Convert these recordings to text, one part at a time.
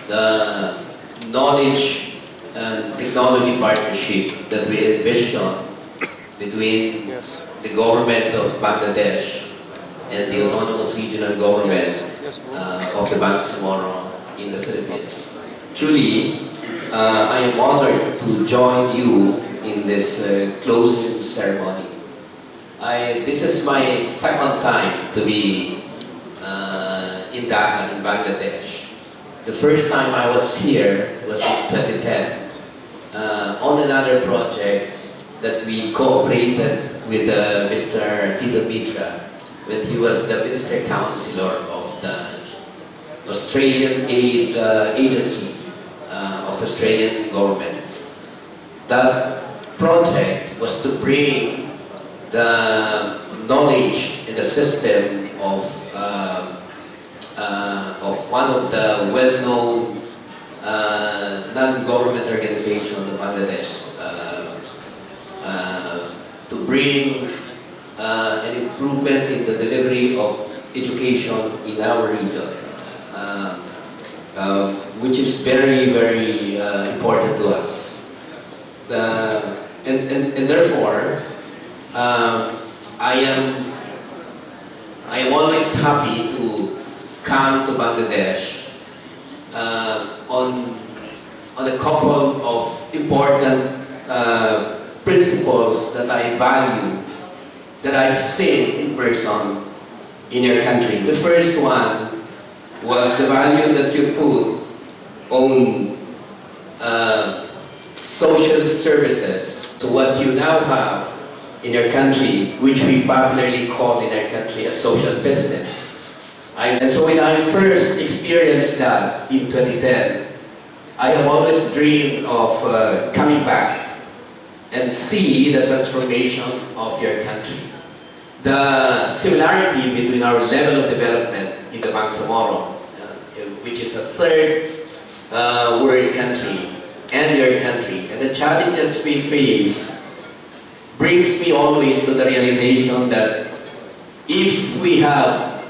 the knowledge and technology partnership that we envision between the government of Bangladesh and the autonomous regional government of the Bangsamoro in the Philippines. Truly, I am honored to join you in this closing ceremony. This is my second time to be in Dhaka, in Bangladesh. The first time I was here was in 2010 on another project that we cooperated with Mr. Tito Mitra when he was the Minister Councillor of the Australian Aid Agency of the Australian government. That project was to bring the knowledge and the system of one of the well-known non-government organizations of Bangladesh to bring an improvement in the delivery of education in our region, which is very, very important to us. And therefore, I am always happy to come to Bangladesh on a couple of important principles that I value, that I've seen in person in your country. The first one was the value that you put on social services. So what you now have in your country, which we popularly call in our country a social business. And so when I first experienced that in 2010, I have always dreamed of coming back and see the transformation of your country. The similarity between our level of development in the Bangsamoro, which is a third world country, and your country, and the challenges we face brings me always to the realization that if we have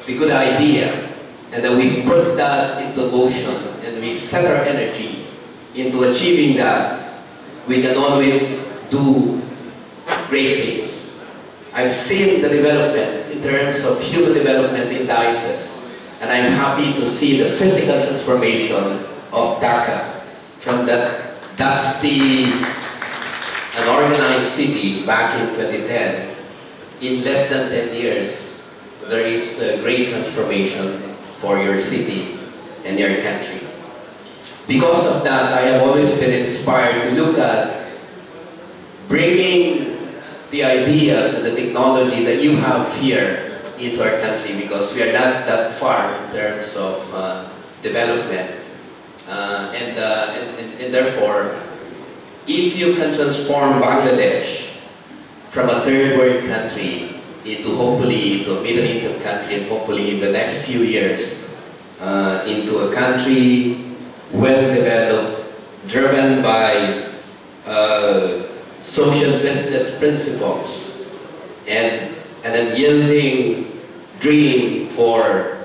the good idea and that we put that into motion and we set our energy into achieving that, we can always do great things. I've seen the development in terms of human development in diocese, and I'm happy to see the physical transformation of Dhaka from that dusty and organized city back in 2010. In less than 10 years, there is a great transformation for your city and your country. Because of that, I have always been inspired to look at bringing the ideas and the technology that you have here into our country, because we are not that far in terms of development. And therefore, if you can transform Bangladesh from a third world country into hopefully into a middle income country, and hopefully in the next few years into a country well developed, driven by social business principles, and an yielding dream for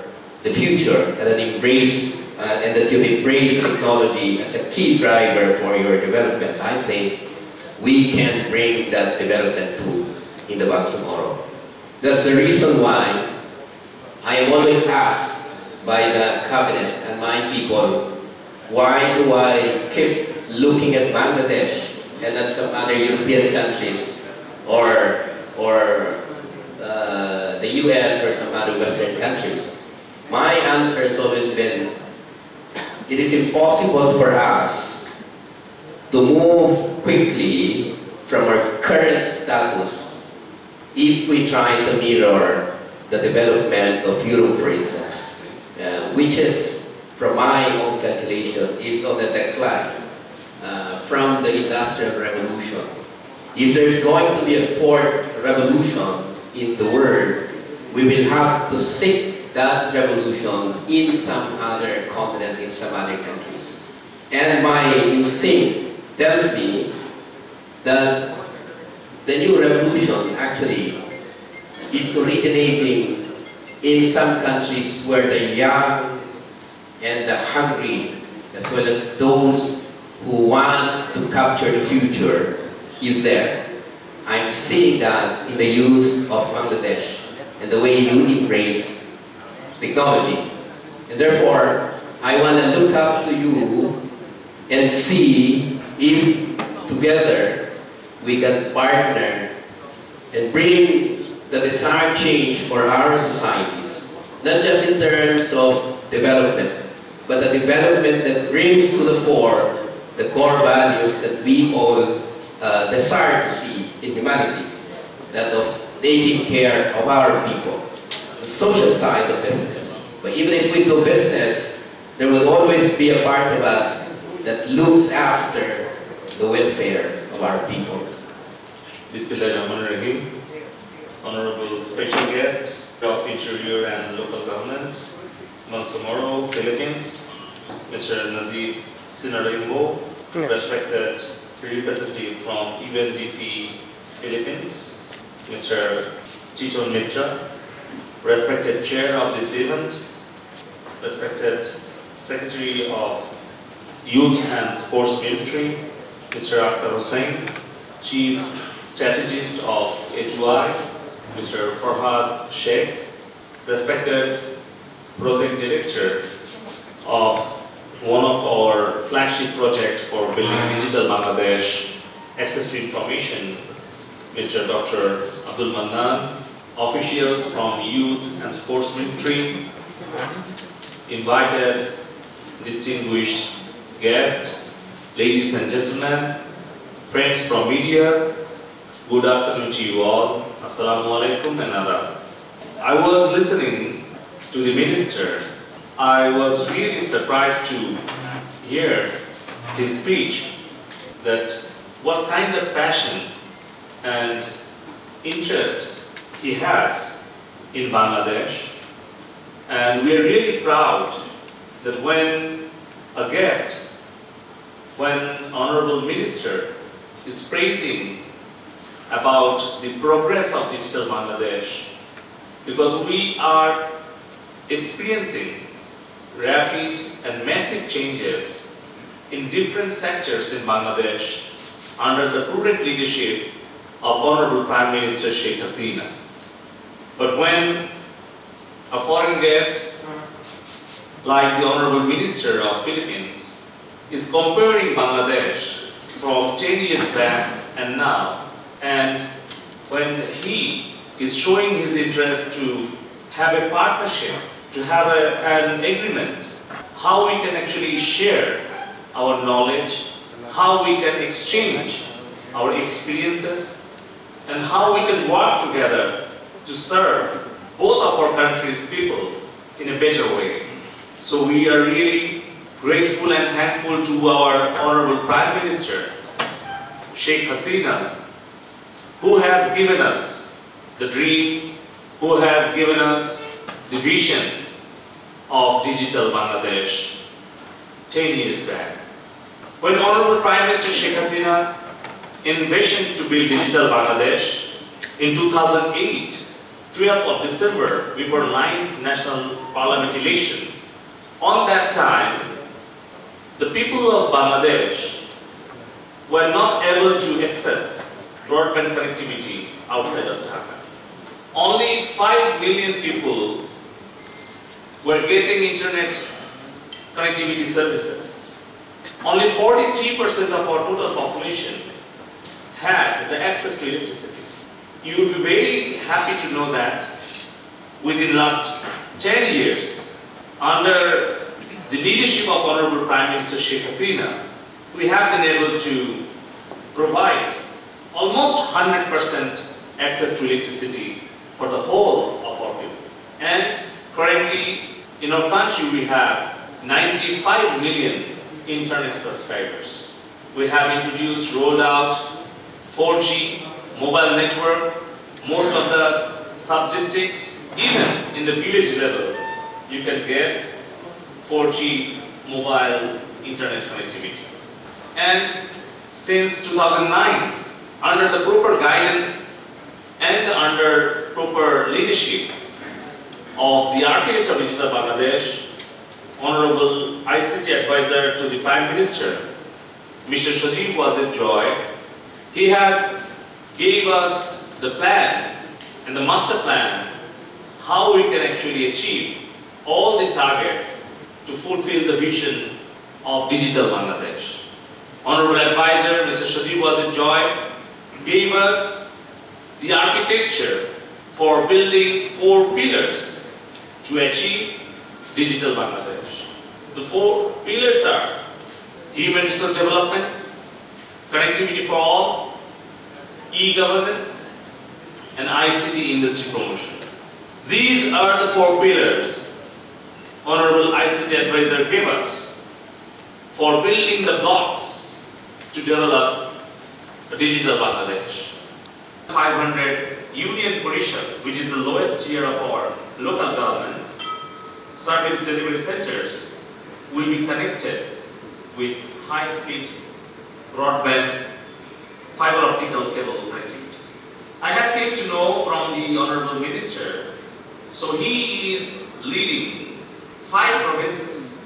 the future, and an embrace and that you embrace technology as a key driver for your development, I think we can bring that development too in the Bangsamoro. That's the reason why I am always asked by the cabinet and my people, why do I keep looking at Bangladesh and at some other European countries or the US or some other Western countries? My answer has always been, it is impossible for us to move quickly from our current status if we try to mirror the development of Europe, for instance, which is, from my own calculation, is on the decline from the Industrial Revolution. If there's going to be a fourth revolution in the world, we will have to seek that revolution in some other continent, in some other countries. And my instinct tells me that the new revolution actually is originating in some countries where the young and the hungry, as well as those who wants to capture the future is there. I'm seeing that in the youth of Bangladesh and the way you embrace technology. And therefore, I want to look up to you and see if together we can partner and bring the desired change for our societies, not just in terms of development, but a development that brings to the fore the core values that we all desire to see in humanity, that of taking care of our people, the social side of business. But even if we do business, there will always be a part of us that looks after the welfare of our people. Bismillahirrahmanirrahim. Honorable special guest of Interior and Local Government, Bangsamoro, Philippines, Mr. Nazib Sinarimbo, respected representative from UNDP Philippines, Mr. Titon Mitra, respected chair of this event, respected Secretary of Youth and Sports Ministry, Mr. Akhtar Hussain, Chief Strategist of A2I, Mr. Farhad Sheikh, respected Project Director of one of our flagship projects for building digital Bangladesh, access to information, Mr. Dr. Abdul Mannan, officials from Youth and Sports Ministry, invited distinguished guests, ladies and gentlemen, friends from media, good afternoon to you all. Assalamu alaikum and adab. I was listening to the minister. I was really surprised to hear his speech, that what kind of passion and interest he has in Bangladesh. And we are really proud that when a guest, when Honorable Minister is praising about the progress of digital Bangladesh, because we are experiencing rapid and massive changes in different sectors in Bangladesh under the prudent leadership of Honorable Prime Minister Sheikh Hasina. But when a foreign guest like the Honorable Minister of Philippines is comparing Bangladesh from 10 years back and now, and when he is showing his interest to have a partnership, to have an agreement, how we can actually share our knowledge, how we can exchange our experiences, and how we can work together to serve both of our countries' people in a better way. So we are really grateful and thankful to our Honorable Prime Minister, Sheikh Hasina, who has given us the dream, who has given us the vision of digital Bangladesh 10 years back. When Honorable Prime Minister Sheikh Hasina envisioned to build digital Bangladesh in 2008, 12th of December, before 9th National Parliament election, on that time, the people of Bangladesh were not able to access broadband connectivity outside of Dhaka. Only 5 million people were getting internet connectivity services. Only 43% of our total population had the access to electricity. You would be very happy to know that within last 10 years, under the leadership of Honorable Prime Minister Sheikh Hasina, we have been able to provide almost 100% access to electricity for the whole of our people. And currently, in our country, we have 95 million internet subscribers. We have introduced, rolled out 4G mobile network. Most of the sub-districts, even in the village level, you can get 4G mobile internet connectivity. And since 2009, under the proper guidance and under proper leadership of the architect of digital Bangladesh, Honorable ICT Advisor to the Prime Minister, Mr. Sajib Wazir Joy. He has gave us the plan and the master plan how we can actually achieve all the targets to fulfill the vision of digital Bangladesh. Honorable Advisor Mr. Sajib Wazir Joy gave us the architecture for building 4 pillars to achieve digital Bangladesh. The 4 pillars are human resource development, connectivity for all, e-governance, and ICT industry promotion. These are the 4 pillars Honorable ICT Advisor gave us for building the blocks to develop a digital Bangladesh. 500 Union Parishad, which is the lowest tier of our local government, service delivery centers will be connected with high-speed broadband fiber optical cable connectivity. I have came to know from the Honorable Minister, so he is leading 5 provinces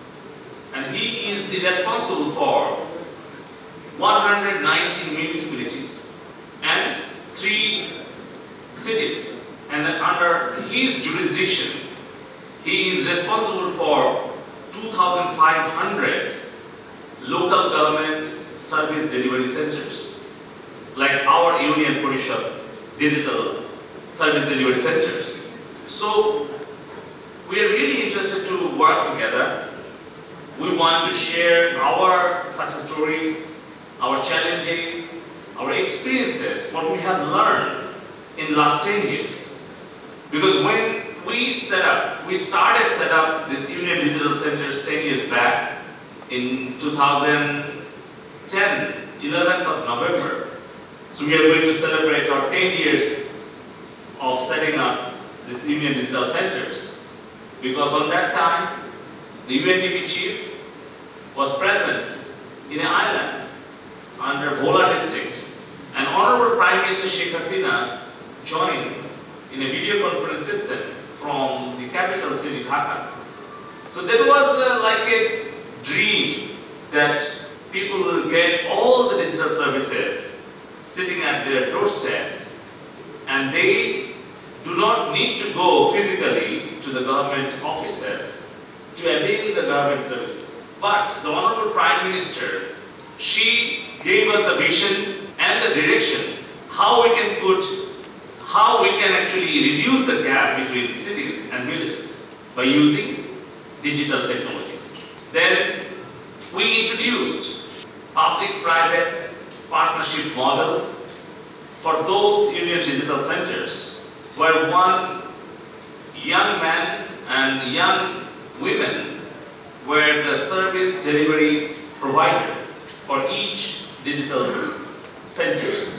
and he is the responsible for 119 municipalities and 3 cities, and under his jurisdiction he is responsible for 2,500 local government service delivery centers, like our Union Parishad digital service delivery centers. So we are really interested to work together. We want to share our success stories, our challenges, our experiences, what we have learned in the last 10 years. Because when we started set up this Union Digital Centers 10 years back in 2010, 11th of November. So we are going to celebrate our 10 years of setting up this Union Digital Centers. Because on that time, the UNDP chief was present in an island under Vola district, and Honorable Prime Minister Sheikh Hasina joined in a video conference system from the capital city Dhaka. So that was like a dream that people will get all the digital services sitting at their doorsteps, and they do not need to go physically to the government offices to avail the government services. But the Honorable Prime Minister, she gave us the vision and the direction how we can actually reduce the gap between cities and villages by using digital technologies. Then we introduced public-private partnership model for those Union Digital Centers, where one young man and young women were the service delivery provider for each digital center.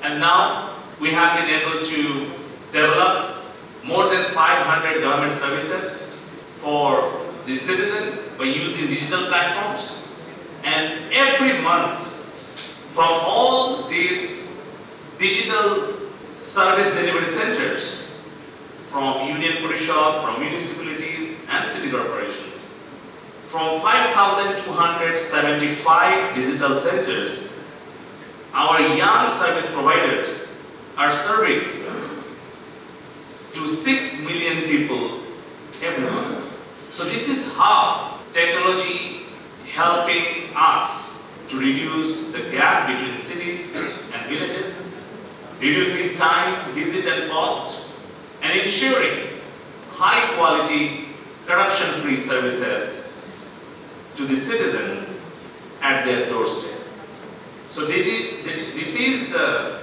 And now we have been able to develop more than 500 government services for the citizen by using digital platforms. And every month, from all these digital service delivery centers, from Union Parishad, from municipalities and city corporations, from 5,275 digital centers, our young service providers are serving to 6 million people every month. So this is how technology helping us to reduce the gap between cities and villages, reducing time, visit and cost, and ensuring high quality, corruption-free services to the citizens at their doorstep. So this is the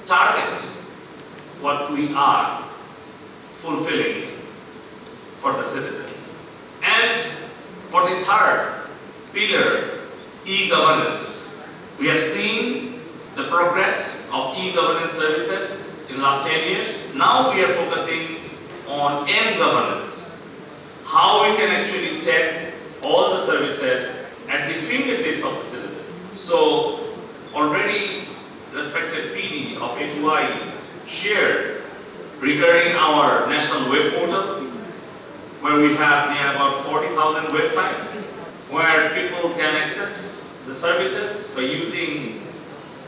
target what we are fulfilling for the citizen. And for the third pillar, e-governance. We have seen the progress of e-governance services in the last 10 years. Now we are focusing on m-governance. How we can actually take all the services at the fingertips of the citizen. So already respected PD of A2I shared regarding our national web portal, where we have near about 40,000 websites where people can access the services by using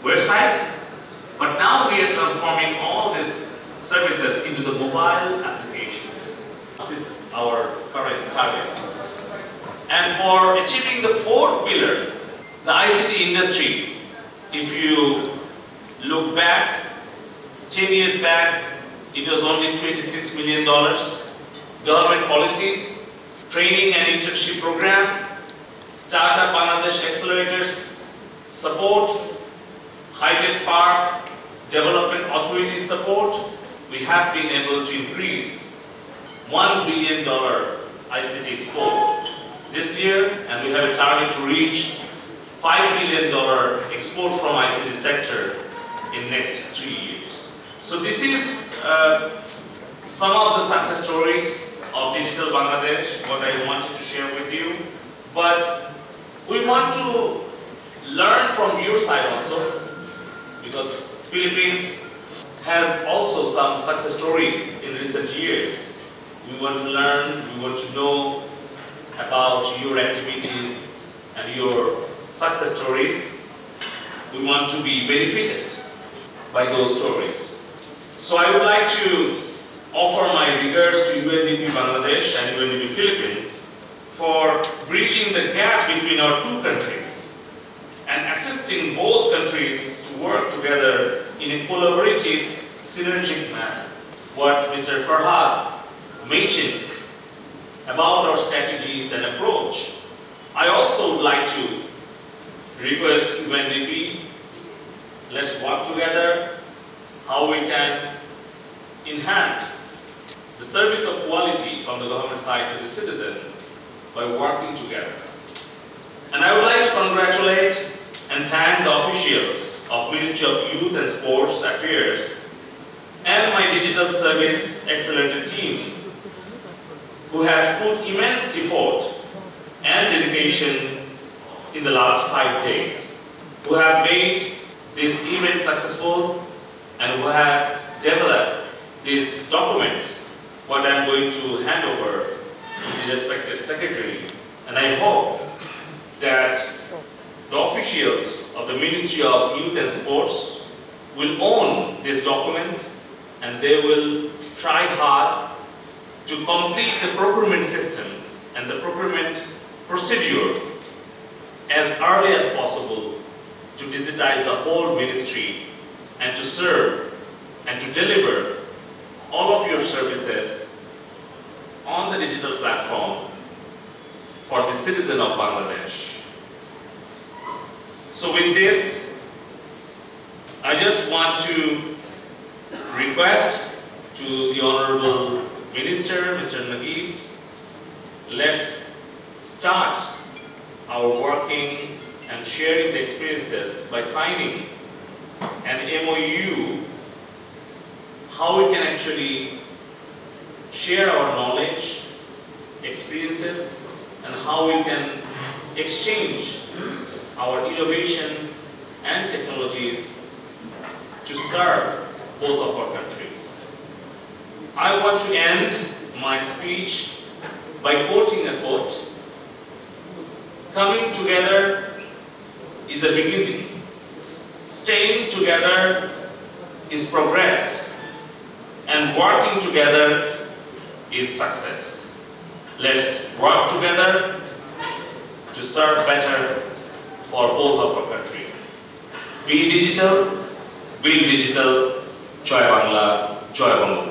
websites. But now we are transforming all these services into the mobile applications. This is our current target. And for achieving the fourth pillar, the ICT industry, if you look back, 10 years back, it was only $26 million. Government policies, training and internship program, Startup Bangladesh accelerators, support, high-tech park, development authority support, we have been able to increase $1 billion ICT export this year, and we have a target to reach $5 billion export from ICT sector in next 3 years. So this is some of the success stories of Digital Bangladesh, what I wanted to share with you. But we want to learn from your side also, because Philippines has also some success stories in recent years. We want to learn, we want to know about your activities and your success stories. We want to be benefited by those stories. So I would like to offer my regards to UNDP Bangladesh and UNDP Philippines for bridging the gap between our two countries and assisting both countries to work together in a collaborative, synergic manner. What Mr. Farhad mentioned about our strategies and approach, I also would like to request UNDP, let's work together how we can enhance the service of quality from the government side to the citizen by working together. And I would like to congratulate and thank the officials of Ministry of Youth and Sports Affairs and my digital service accelerator team, who has put immense effort and dedication in the last 5 days, who have made this event successful and who have developed these documents, what I'm going to hand over to the respective secretary. And I hope that the officials of the Ministry of Youth and Sports will own this document and they will try hard to complete the procurement system and the procurement procedure as early as possible to digitize the whole ministry and to serve and to deliver all of your services on the digital platform for the citizen of Bangladesh. So with this, I just want to request to the Honorable Minister, Mr. Nagib, let's start our working and sharing the experiences by signing an MOU, how we can actually share our knowledge, experiences, and how we can exchange our innovations and technologies to serve both of our countries. I want to end my speech by quoting a quote: "Coming together is a beginning. Staying together is progress. And working together is success. Let's work together to serve better for both of our countries. Be digital, build digital, Joy Bangla, Joy Bangla."